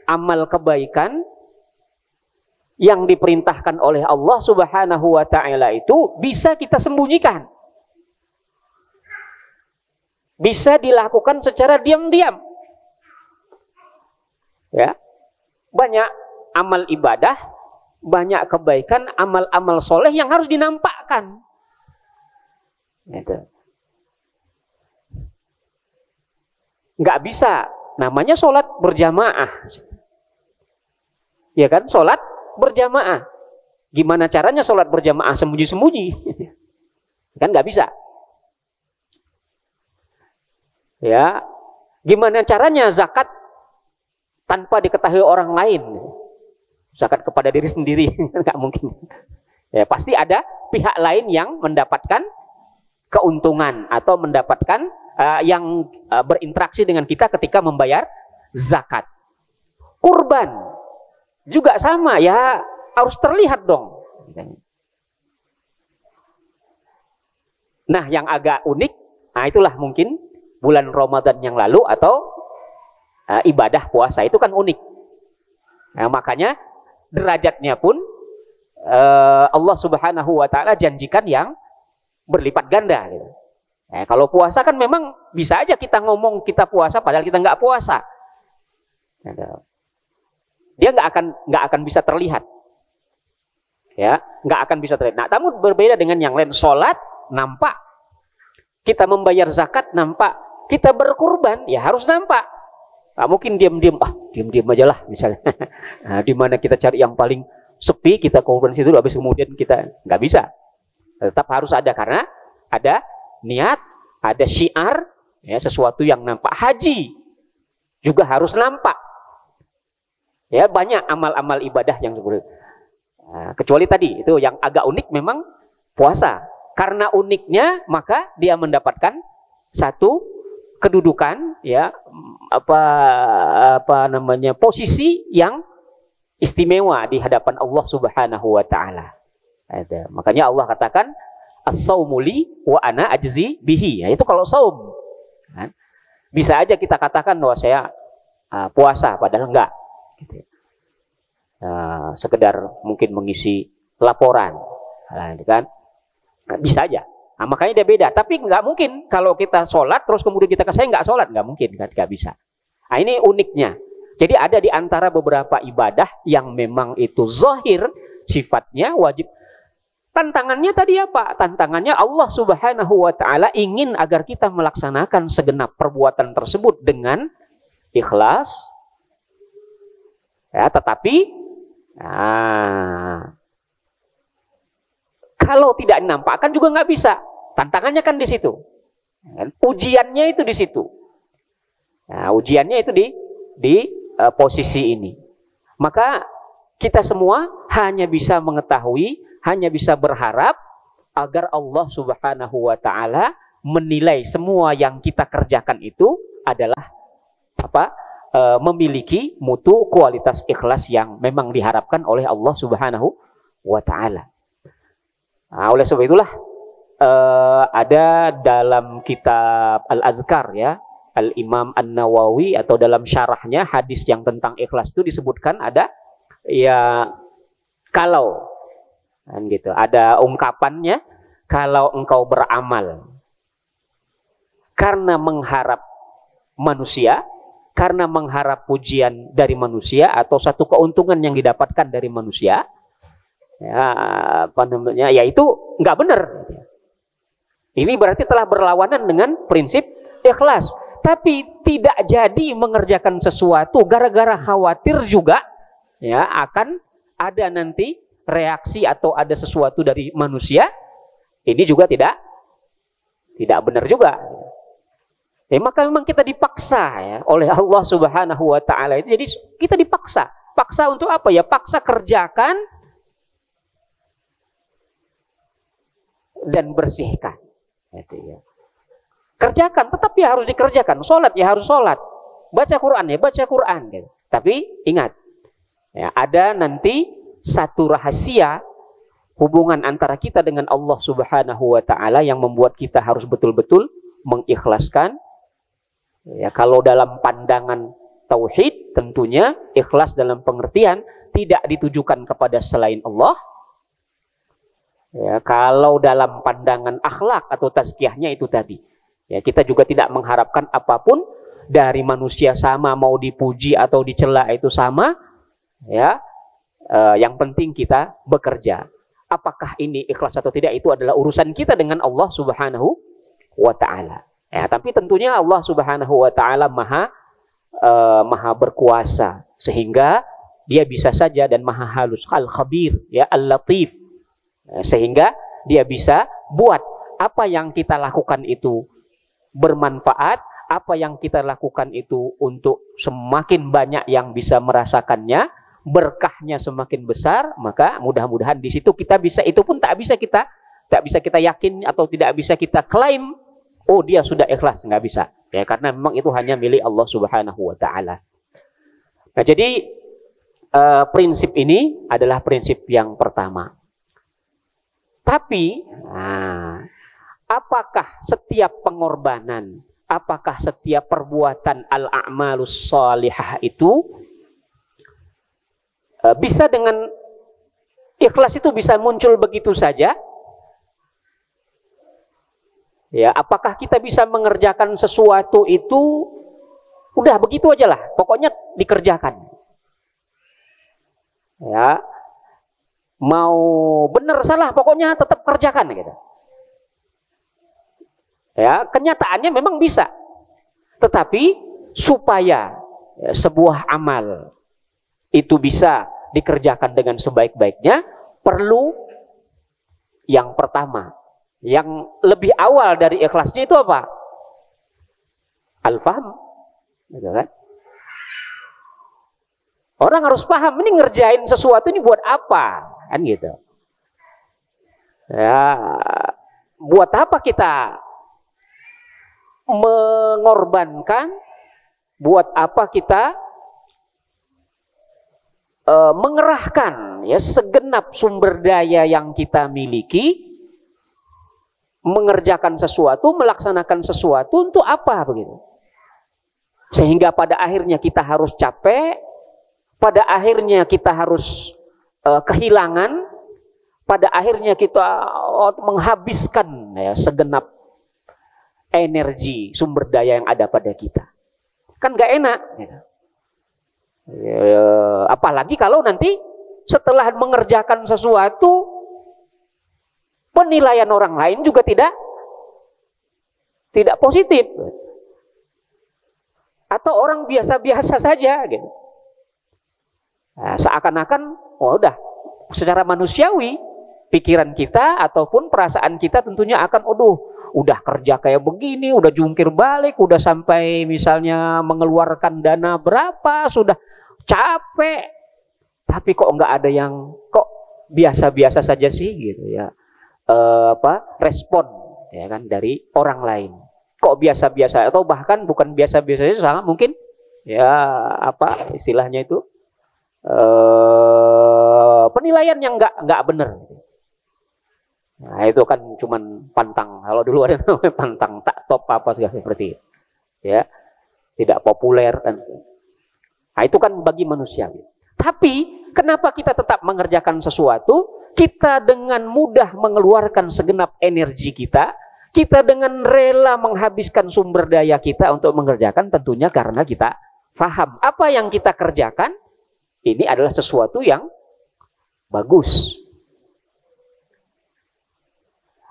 S6: amal kebaikan yang diperintahkan oleh Allah Subhanahu wa ta'ala itu bisa kita sembunyikan. Bisa dilakukan secara diam-diam. Ya, banyak amal ibadah, banyak kebaikan, amal-amal soleh yang harus dinampakkan. Gitu. Nggak bisa, namanya sholat berjamaah. Ya kan, sholat berjamaah. Gimana caranya sholat berjamaah sembunyi-sembunyi? Kan nggak bisa. Ya, gimana caranya zakat tanpa diketahui orang lain? zakat kepada diri sendiri nggak mungkin. Ya, pasti ada pihak lain yang mendapatkan keuntungan atau mendapatkan yang berinteraksi dengan kita ketika membayar zakat. Kurban juga sama ya, harus terlihat dong. Nah, yang agak unik, nah itulah mungkin bulan Ramadan yang lalu atau ibadah puasa itu kan unik. Nah, makanya derajatnya pun Allah Subhanahu wa taala janjikan yang berlipat ganda gitu. Nah, kalau puasa kan memang bisa aja kita ngomong kita puasa padahal kita nggak puasa. Dia nggak akan bisa terlihat. Ya, nggak akan bisa terlihat. Nah, namun berbeda dengan yang lain, sholat nampak. Kita membayar zakat nampak. Kita berkurban ya harus nampak. Nggak mungkin diam-diam, diam-diam aja lah misalnya. Nah, di mana kita cari yang paling sepi, kita kurban situ, habis kemudian kita nggak bisa. Tetap harus ada karena ada niat, ada syiar, ya sesuatu yang nampak. Haji juga harus nampak. Ya banyak amal-amal ibadah yang seperti itu. Nah, kecuali tadi itu yang agak unik memang puasa. Karena uniknya maka dia mendapatkan satu kedudukan ya apa namanya posisi yang istimewa di hadapan Allah Subhanahu wa taala. Makanya Allah katakan as-saumu li wa ana ajzi bihi. Ya, itu kalau saum. Kan? Bisa aja kita katakan bahwa saya puasa padahal enggak. Gitu. Sekedar mungkin mengisi laporan. Nah, kan? Nah, bisa aja. Nah, makanya dia beda. Tapi nggak mungkin kalau kita sholat terus kemudian kita saya nggak sholat, nggak mungkin, nggak bisa. Nah, ini uniknya. Jadi ada di antara beberapa ibadah yang memang itu zahir sifatnya wajib. Tantangannya tadi apa? Tantangannya Allah Subhanahu wa taala ingin agar kita melaksanakan segenap perbuatan tersebut dengan ikhlas. Ya, tetapi kalau tidak dinampakkan juga nggak bisa. Tantangannya kan di situ. Ujiannya itu di situ. Nah, ujiannya itu di posisi ini. Maka kita semua hanya bisa mengetahui, hanya bisa berharap agar Allah Subhanahu wa taala menilai semua yang kita kerjakan itu adalah memiliki mutu kualitas ikhlas yang memang diharapkan oleh Allah Subhanahu wa taala. Nah, oleh sebab itulah ada dalam kitab Al-Azkar ya, Al-Imam An-Nawawi atau dalam syarahnya hadis yang tentang ikhlas itu disebutkan ada ya kalau kan gitu, ada ungkapannya kalau engkau beramal karena mengharap manusia, karena mengharap pujian dari manusia atau satu keuntungan yang didapatkan dari manusia, ya apa namanya, ya itu nggak benar. Ini berarti telah berlawanan dengan prinsip ikhlas. Tapi tidak jadi mengerjakan sesuatu gara-gara khawatir juga ya akan ada nanti reaksi atau ada sesuatu dari manusia. Ini juga tidak benar juga. Maka memang kita dipaksa ya oleh Allah Subhanahu wa taala. Jadi kita dipaksa. Paksa untuk apa ya? Paksa kerjakan dan bersihkan. Itu ya. Kerjakan, tetap ya harus dikerjakan. Sholat ya harus sholat. Baca Quran ya baca Quran. Gitu. Tapi ingat, ya, ada nanti satu rahasia hubungan antara kita dengan Allah Subhanahu wa taala yang membuat kita harus betul-betul mengikhlaskan. Ya, kalau dalam pandangan tauhid tentunya ikhlas dalam pengertian tidak ditujukan kepada selain Allah. Ya, kalau dalam pandangan akhlak atau tazkiyahnya itu tadi. Ya, kita juga tidak mengharapkan apapun dari manusia sama, mau dipuji atau dicela itu sama. Ya, yang penting kita bekerja. Apakah ini ikhlas atau tidak itu adalah urusan kita dengan Allah Subhanahu wa taala. Ya, tapi tentunya Allah Subhanahu wa taala maha berkuasa sehingga dia bisa saja dan maha halus, al-khabir, ya al-latif. Sehingga dia bisa buat apa yang kita lakukan itu bermanfaat, apa yang kita lakukan itu untuk semakin banyak yang bisa merasakannya, berkahnya semakin besar, maka mudah-mudahan di situ kita bisa, itu pun tak bisa kita yakin atau tidak bisa kita klaim, oh dia sudah ikhlas, nggak bisa. Ya, karena memang itu hanya milik Allah Subhanahu wa taala. Nah, jadi prinsip ini adalah prinsip yang pertama. Tapi, apakah setiap pengorbanan, apakah setiap perbuatan al-a'malus shalihah itu bisa dengan ikhlas itu bisa muncul begitu saja? Ya, apakah kita bisa mengerjakan sesuatu itu udah begitu aja lah, pokoknya dikerjakan. Ya, mau benar salah pokoknya tetap kerjakan gitu. Ya, kenyataannya memang bisa. Tetapi supaya sebuah amal itu bisa dikerjakan dengan sebaik-baiknya, perlu yang pertama, yang lebih awal dari ikhlasnya itu apa? Al-fahm, gitu kan? Orang harus paham ini ngerjain sesuatu ini buat apa, kan gitu. Ya, buat apa kita mengorbankan? Buat apa kita mengerahkan ya segenap sumber daya yang kita miliki, mengerjakan sesuatu, melaksanakan sesuatu untuk apa begitu? Sehingga pada akhirnya kita harus capek, pada akhirnya kita harus kehilangan, pada akhirnya kita menghabiskan ya, segenap energi, sumber daya yang ada pada kita. Kan gak enak. Gitu. Apalagi kalau nanti setelah mengerjakan sesuatu, penilaian orang lain juga tidak positif. Atau orang biasa-biasa saja gitu. Nah, seakan-akan udah secara manusiawi pikiran kita ataupun perasaan kita tentunya akan udah kerja kayak begini, udah jungkir balik, udah sampai misalnya mengeluarkan dana berapa, sudah capek, tapi kok nggak ada yang kok biasa-biasa saja sih gitu ya, respon ya kan dari orang lain kok biasa-biasa, atau bahkan bukan biasa-biasa saja, sangat mungkin ya istilahnya itu penilaian yang nggak benar. Nah, itu kan cuman pantang. Kalau dulu ada namanya pantang, tak top apa segala seperti itu. Ya, tidak populer kan. Nah, itu kan bagi manusia. Tapi kenapa kita tetap mengerjakan sesuatu? Kita dengan mudah mengeluarkan segenap energi kita, kita dengan rela menghabiskan sumber daya kita untuk mengerjakan, tentunya karena kita paham apa yang kita kerjakan ini adalah sesuatu yang bagus.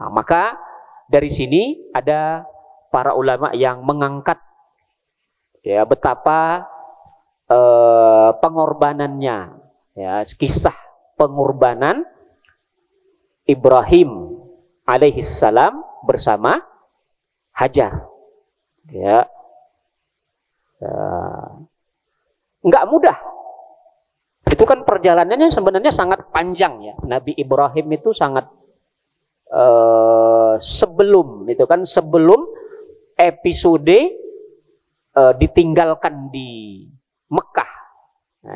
S6: Nah, maka dari sini ada para ulama yang mengangkat ya betapa pengorbanannya, ya kisah pengorbanan Ibrahim alaihissalam bersama Hajar. Ya, nggak mudah. Itu kan perjalanannya sebenarnya sangat panjang ya. Nabi Ibrahim itu sangat sebelum episode ditinggalkan di Mekah,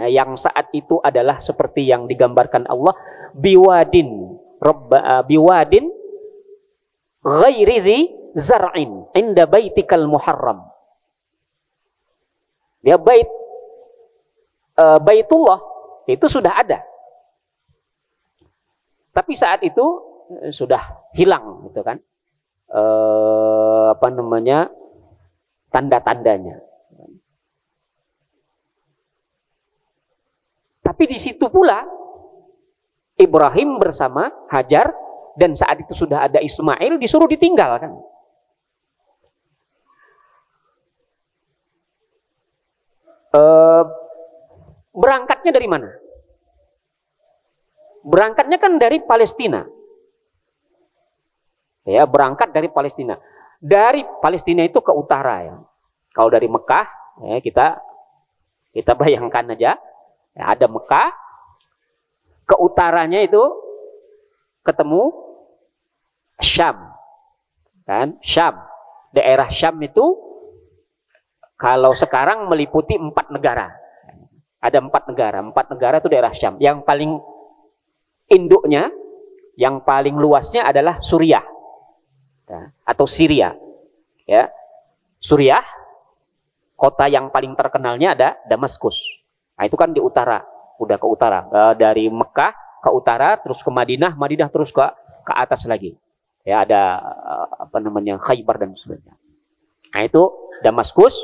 S6: yang saat itu adalah seperti yang digambarkan Allah, biwadin ghairi dzi zar'in inda baitikal muharram. Ya, Baitullah itu sudah ada, tapi saat itu sudah hilang gitu kan, tanda-tandanya. Tapi di situ pula Ibrahim bersama Hajar, dan saat itu sudah ada Ismail, disuruh ditinggalkan. Berangkatnya dari mana? Berangkatnya kan dari Palestina. Ya, berangkat dari Palestina. Dari Palestina itu ke utara ya. Kalau dari Mekah, ya, kita bayangkan aja, Ya, ada Mekah, ke utaranya itu ketemu Syam. Kan? Syam. Daerah Syam itu kalau sekarang meliputi 4 negara. Ada 4 negara. 4 negara itu daerah Syam. Yang paling induknya, yang paling luasnya adalah Suriah. Ya, atau Syria. Ya. Suriah, kota yang paling terkenalnya ada Damaskus. Nah, itu kan di utara, udah ke utara. Dari Mekah ke utara, terus ke Madinah, Madinah terus ke atas lagi. Ya, ada Khaybar dan sebagainya. Nah, itu Damaskus,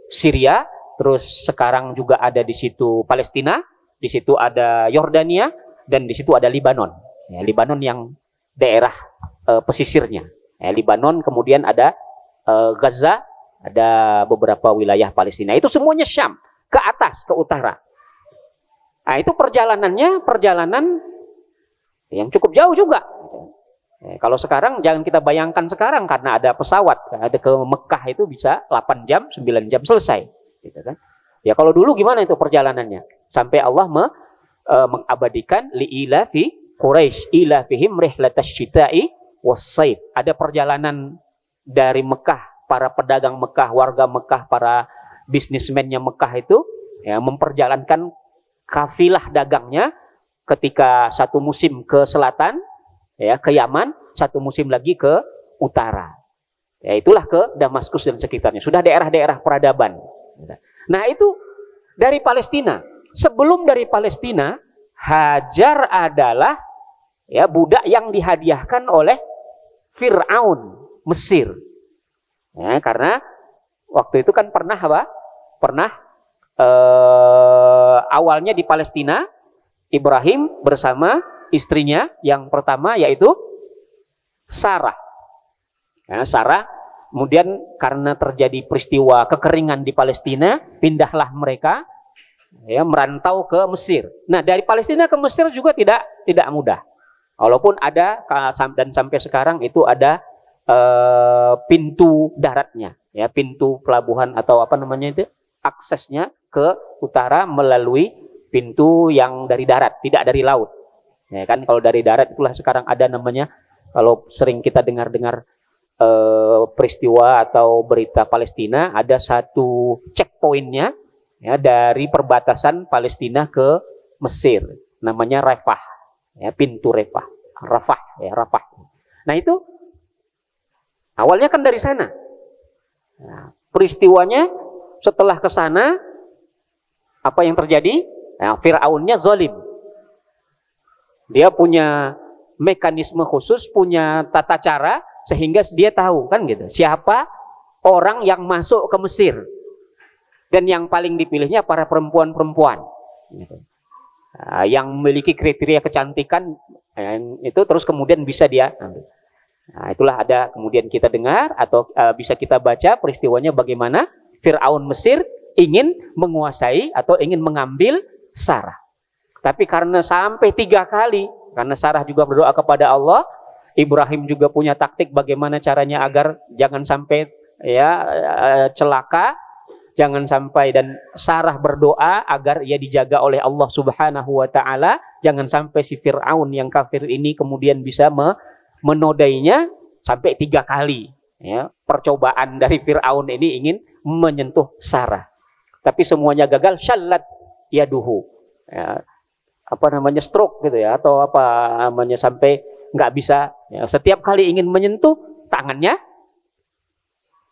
S6: Syria, terus sekarang juga ada di situ Palestina, di situ ada Yordania, dan di situ ada Libanon. Ya, Libanon yang daerah pesisirnya. Ya, Libanon, kemudian ada Gaza, ada beberapa wilayah Palestina. Itu semuanya Syam, ke atas, ke utara. Nah, itu perjalanan yang cukup jauh juga. Kalau sekarang jangan kita bayangkan sekarang karena ada pesawat, ada ke Mekah itu bisa 8 jam, 9 jam selesai, gitu kan. Ya kalau dulu gimana itu perjalanannya? Sampai Allah mengabadikan li'ilafi Quraisy ilafihim rihlatash syita'i was-saif. Ada perjalanan dari Mekah, para pedagang Mekah, warga Mekah, para bisnismennya Mekah itu ya memperjalankan kafilah dagangnya ketika satu musim ke selatan, ya ke Yaman, satu musim lagi ke utara. Ya itulah ke Damaskus dan sekitarnya. Sudah daerah-daerah peradaban. Nah, itu dari Palestina. Sebelum dari Palestina, Hajar adalah ya budak yang dihadiahkan oleh Fir'aun Mesir. Ya, karena waktu itu kan pernah apa? Pernah awalnya di Palestina, Ibrahim bersama istrinya yang pertama yaitu Sarah. Ya, Sarah kemudian karena terjadi peristiwa kekeringan di Palestina, pindahlah mereka ya merantau ke Mesir. Nah, dari Palestina ke Mesir juga tidak mudah. Walaupun ada dan sampai sekarang itu ada pintu daratnya, ya pintu pelabuhan atau apa namanya itu, aksesnya ke utara melalui pintu yang dari darat, tidak dari laut. Ya kan kalau dari darat itulah sekarang ada namanya, kalau sering kita dengar-dengar peristiwa atau berita Palestina, ada satu checkpointnya ya dari perbatasan Palestina ke Mesir, namanya Rafah, ya pintu Rafah, ya Rafah. Nah itu awalnya kan dari sana. Nah, peristiwanya setelah ke sana apa yang terjadi? Nah, Fir'aunnya zalim. Dia punya mekanisme khusus, punya tata cara sehingga dia tahu kan gitu siapa orang yang masuk ke Mesir, dan yang paling dipilihnya para perempuan-perempuan gitu. Yang memiliki kriteria kecantikan itu terus kemudian bisa dia ambil. Nah, itulah ada kemudian kita dengar atau bisa kita baca peristiwanya bagaimana Fir'aun Mesir ingin menguasai atau ingin mengambil Sarah. Tapi karena sampai 3 kali, karena Sarah juga berdoa kepada Allah, Ibrahim juga punya taktik bagaimana caranya agar jangan sampai ya celaka, jangan sampai, dan Sarah berdoa agar ia dijaga oleh Allah Subhanahu wa taala, jangan sampai si Fir'aun yang kafir ini kemudian bisa menodainya. Sampai 3 kali ya percobaan dari Fir'aun ini ingin menyentuh Sarah. Tapi semuanya gagal, syallat yaduhu. Ya, apa namanya stroke gitu ya, atau apa namanya sampai nggak bisa. Ya, setiap kali ingin menyentuh tangannya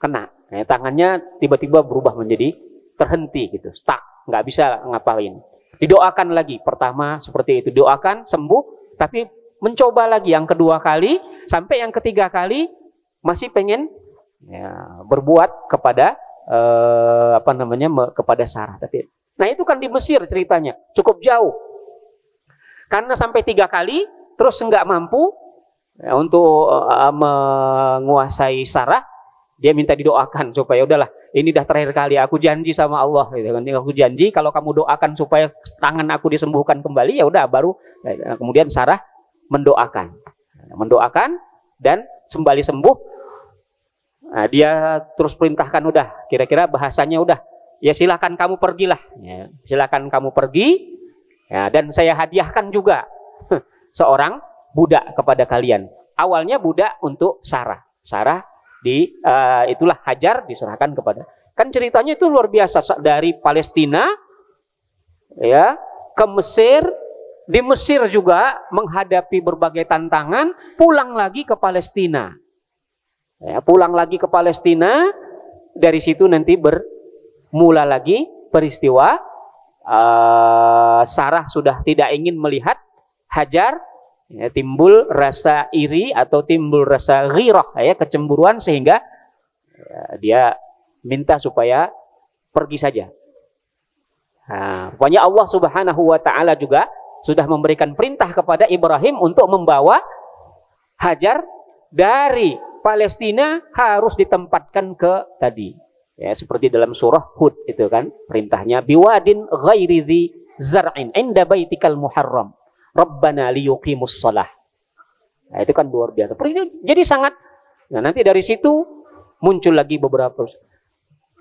S6: kena. Ya, tangannya tiba-tiba berubah menjadi terhenti gitu, stuck, nggak bisa ngapain. Didoakan lagi, pertama seperti itu, doakan sembuh, tapi mencoba lagi yang kedua kali, sampai yang ketiga kali masih pengen ya, berbuat kepada kepada Sarah. Tapi nah itu kan di Mesir ceritanya cukup jauh. Karena sampai 3 kali terus nggak mampu ya, untuk menguasai Sarah, dia minta didoakan supaya udahlah, ini dah terakhir kali, aku janji sama Allah gitu kan. Aku janji kalau kamu doakan supaya tangan aku disembuhkan kembali, ya udah baru ya, kemudian Sarah mendoakan dan kembali sembuh. Nah, dia terus perintahkan, udah kira-kira bahasanya udah ya silakan kamu pergilah ya, silakan kamu pergi Ya, dan saya hadiahkan juga seorang budak kepada kalian. Awalnya budak untuk Sarah. Sarah itulah Hajar diserahkan kepada. Kan ceritanya itu luar biasa, dari Palestina ya ke Mesir, di Mesir juga menghadapi berbagai tantangan, pulang lagi ke Palestina. Ya, pulang lagi ke Palestina, dari situ nanti bermula lagi peristiwa Sarah sudah tidak ingin melihat Hajar, ya, timbul rasa iri atau timbul rasa ghirah, ya, kecemburuan, sehingga ya, dia minta supaya pergi saja. Nah, pokoknya Allah Subhanahu wa taala juga sudah memberikan perintah kepada Ibrahim untuk membawa Hajar dari Palestina, harus ditempatkan ke tadi. Ya, seperti dalam surah Hud itu kan perintahnya, biwadin ghairi dzi zar'in inda baitikal muharram rabbana liyuqimus shalah. Nah, itu kan luar biasa. Jadi sangat, nah nanti dari situ muncul lagi beberapa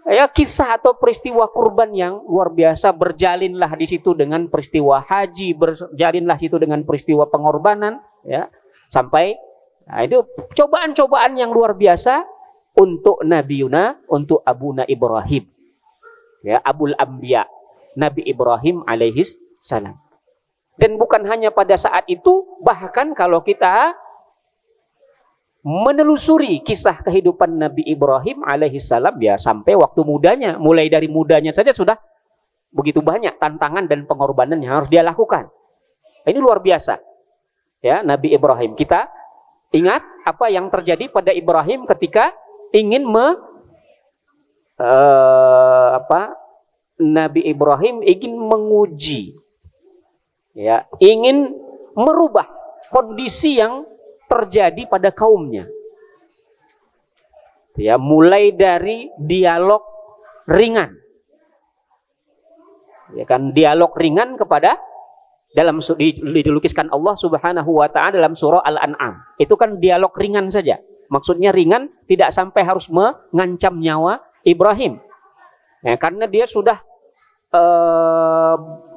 S6: ya kisah atau peristiwa kurban yang luar biasa, berjalinlah di situ dengan peristiwa haji, berjalinlah situ dengan peristiwa pengorbanan, ya, sampai nah itu cobaan-cobaan yang luar biasa untuk Nabi Yuna, untuk Abuna Ibrahim, ya, Abul Anbiya, Nabi Ibrahim alaihis salam. Dan bukan hanya pada saat itu, bahkan kalau kita menelusuri kisah kehidupan Nabi Ibrahim alaihissalam, ya sampai waktu mudanya, mulai dari mudanya saja sudah begitu banyak tantangan dan pengorbanan yang harus dia lakukan. Ini luar biasa, ya, Nabi Ibrahim. Kita ingat apa yang terjadi pada Ibrahim ketika ingin Nabi Ibrahim ingin menguji, ya, ingin merubah kondisi yang terjadi pada kaumnya. Ya, mulai dari dialog ringan. Ya kan, dialog ringan kepada dilukiskan Allah Subhanahu wa taala dalam surah Al-An'am. Itu kan dialog ringan saja. Maksudnya ringan, tidak sampai harus mengancam nyawa Ibrahim. Ya, karena dia sudah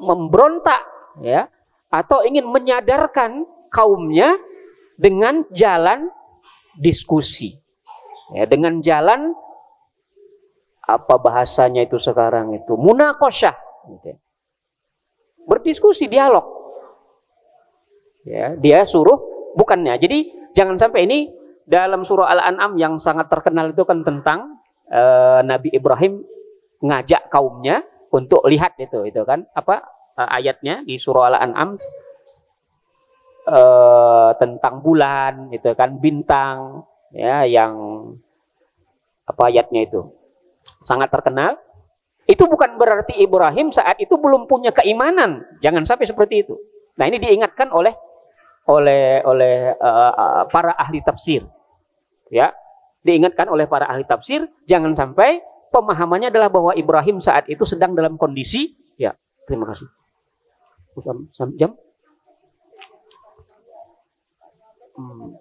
S6: memberontak, ya, atau ingin menyadarkan kaumnya dengan jalan diskusi, ya, dengan jalan apa bahasanya itu sekarang itu munaqasyah, gitu. Berdiskusi, dialog, ya, dia suruh bukannya. Jadi jangan sampai ini dalam surah Al-An'am yang sangat terkenal itu kan tentang Nabi Ibrahim ngajak kaumnya untuk lihat itu kan apa ayatnya di surah Al-An'am. Tentang bulan, itu kan bintang, ya, yang apa ayatnya itu sangat terkenal. Itu bukan berarti Ibrahim saat itu belum punya keimanan, jangan sampai seperti itu. Nah, ini diingatkan oleh para ahli tafsir, ya, diingatkan oleh para ahli tafsir, jangan sampai pemahamannya adalah bahwa Ibrahim saat itu sedang dalam kondisi, ya, terima kasih. Jam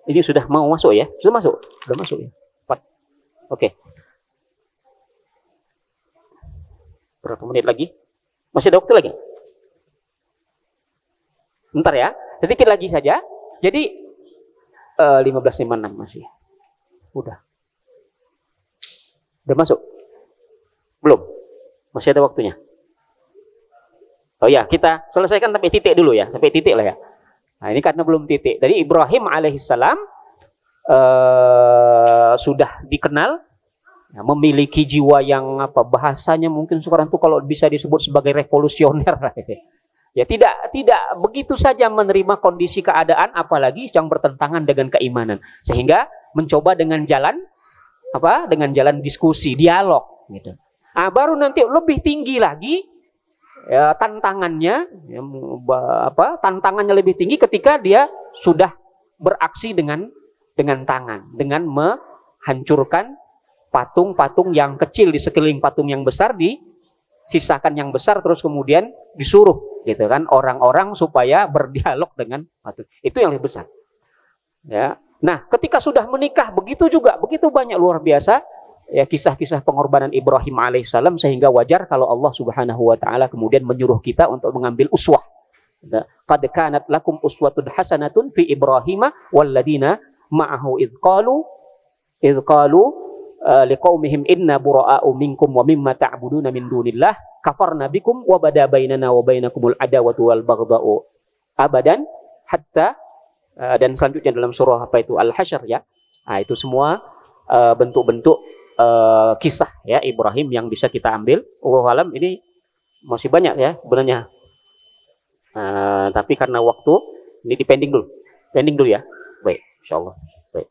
S6: ini sudah mau masuk, ya? Sudah masuk? Sudah masuk, ya? 4. Oke. Berapa menit lagi? Masih ada waktu lagi? Bentar, ya. Sedikit lagi saja. Jadi 15.56 masih. Udah masuk? Belum? Masih ada waktunya? Oh ya, kita selesaikan sampai titik dulu, ya. Sampai titik lah, ya. Nah, ini karena belum titik. Jadi Ibrahim alaihissalam sudah dikenal, ya, memiliki jiwa yang apa bahasanya mungkin sekarang tuh kalau bisa disebut sebagai revolusioner, ya, tidak begitu saja menerima kondisi keadaan, apalagi yang bertentangan dengan keimanan, sehingga mencoba dengan jalan apa? Dengan jalan diskusi, dialog, gitu. Nah, baru nanti lebih tinggi lagi. Ya, tantangannya, ya, tantangannya lebih tinggi ketika dia sudah beraksi dengan tangan, dengan menghancurkan patung-patung yang kecil di sekeliling patung yang besar, disisakan yang besar, terus kemudian disuruh, gitu kan, orang-orang supaya berdialog dengan patung. Itu yang lebih besar. Ya. Nah, ketika sudah menikah, begitu banyak luar biasa, ya, kisah-kisah pengorbanan Ibrahim alaihissalam, sehingga wajar kalau Allah Subhanahu wa taala kemudian menyuruh kita untuk mengambil uswah, Qad kanat lakum uswatun hasanatun fi Ibrahim walladzina ma'ahu idz qalu liqaumihim inna bura'a'u minkum wa mimma ta'buduna min dunillah kafarna bikum wa bada bainana wa bainakumul adawatu wal baghdha'u abadan hatta dan selanjutnya dalam surah apa itu Al-Hasyr ya. Nah, itu semua bentuk-bentuk kisah ya Ibrahim yang bisa kita ambil. Wallahu alam, ini masih banyak ya sebenarnya. Tapi karena waktu ini dipending dulu ya. Baik, insyaallah. Baik.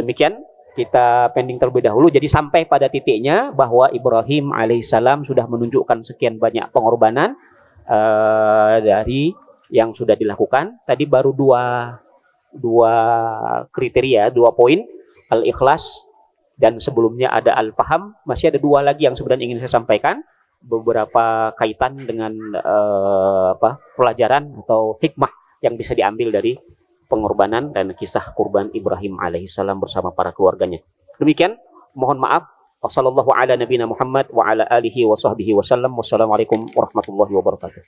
S6: Demikian kita pending terlebih dahulu. Jadi sampai pada titiknya bahwa Ibrahim alaihissalam sudah menunjukkan sekian banyak pengorbanan dari yang sudah dilakukan. Tadi baru dua kriteria, 2 poin, al-ikhlas dan sebelumnya ada al-faham. Masih ada 2 lagi yang sebenarnya ingin saya sampaikan, beberapa kaitan dengan pelajaran atau hikmah yang bisa diambil dari pengorbanan dan kisah kurban Ibrahim alaihissalam bersama para keluarganya. Demikian, mohon maaf. Wassallallahu ala nabiyina Muhammad wa ala alihi wa sahbihi wasallam. Wassalamualaikum warahmatullahi wabarakatuh.